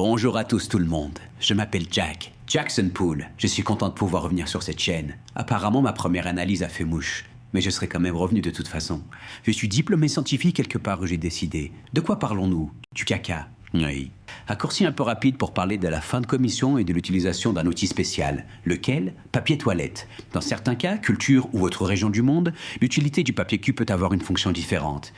Bonjour à tous tout le monde, je m'appelle Jack, Jackson Poole. Je suis content de pouvoir revenir sur cette chaîne. Apparemment ma première analyse a fait mouche, mais je serai quand même revenu de toute façon. Je suis diplômé scientifique quelque part où j'ai décidé. De quoi parlons-nous? Du caca. Oui. Raccourci un peu rapide pour parler de la fin de commission et de l'utilisation d'un outil spécial. Lequel? Papier toilette. Dans certains cas, culture ou autre région du monde, l'utilité du papier cul peut avoir une fonction différente.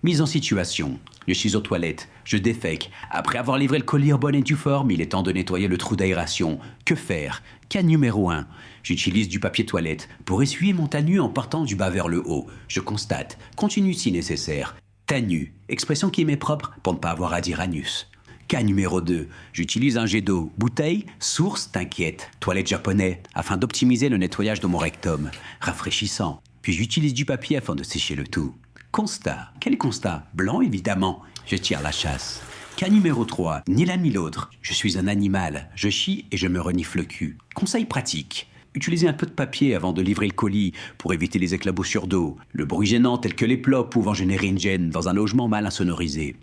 Mise en situation. Je suis aux toilettes, je défèque. Après avoir livré le colis en bonne et due forme, il est temps de nettoyer le trou d'aération. Que faire? Cas numéro 1. J'utilise du papier toilette pour essuyer mon tas nu en portant du bas vers le haut. Je constate. Continue si nécessaire. Tas nu. Expression qui m'est propre pour ne pas avoir à dire anus. Cas numéro 2. J'utilise un jet d'eau. Bouteille, source, t'inquiète. Toilette japonais, afin d'optimiser le nettoyage de mon rectum. Rafraîchissant. Puis j'utilise du papier afin de sécher le tout. Constat. Quel constat? Blanc, évidemment. Je tire la chasse. Cas numéro 3. Ni l'un ni l'autre. Je suis un animal. Je chie et je me renifle le cul. Conseil pratique. Utilisez un peu de papier avant de livrer le colis pour éviter les éclaboussures d'eau, le bruit gênant tel que les plops pouvant générer une gêne dans un logement mal insonorisé.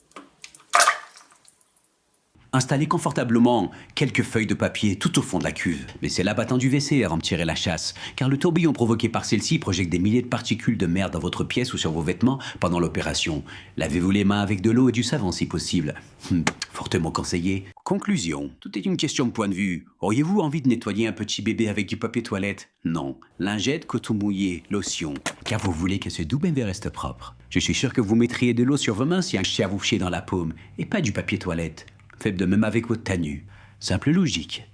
Installez confortablement quelques feuilles de papier tout au fond de la cuve. Laissez l'abattant du WC avant de tirer la chasse, car le tourbillon provoqué par celle-ci projette des milliers de particules de merde dans votre pièce ou sur vos vêtements pendant l'opération. Lavez-vous les mains avec de l'eau et du savon si possible. Fortement conseillé. Conclusion. Tout est une question de point de vue. Auriez-vous envie de nettoyer un petit bébé avec du papier toilette? Non. Lingette, coton mouillé, lotion. Car vous voulez que ce doux bébé reste propre. Je suis sûr que vous mettriez de l'eau sur vos mains si un chien vous chier dans la paume, et pas du papier toilette. Faites de même avec votre tas nu. Simple logique.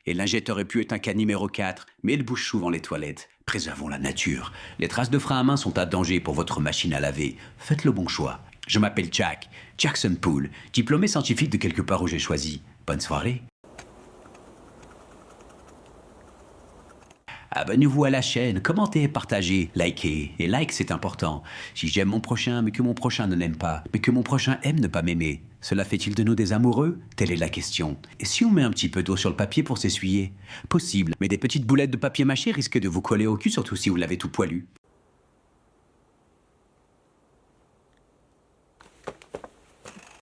Et lingette aurait pu être un cas numéro 4, mais elle bouge souvent les toilettes. Préservons la nature. Les traces de frein à main sont un danger pour votre machine à laver. Faites le bon choix. Je m'appelle Jack, Jackson Poole, diplômé scientifique de quelque part où j'ai choisi. Bonne soirée. Abonnez-vous à la chaîne, commentez et partagez, likez. Et like, c'est important. Si j'aime mon prochain, mais que mon prochain ne l'aime pas, mais que mon prochain aime ne pas m'aimer, cela fait-il de nous des amoureux? Telle est la question. Et si on met un petit peu d'eau sur le papier pour s'essuyer? Possible, mais des petites boulettes de papier mâché risquent de vous coller au cul, surtout si vous l'avez tout poilu.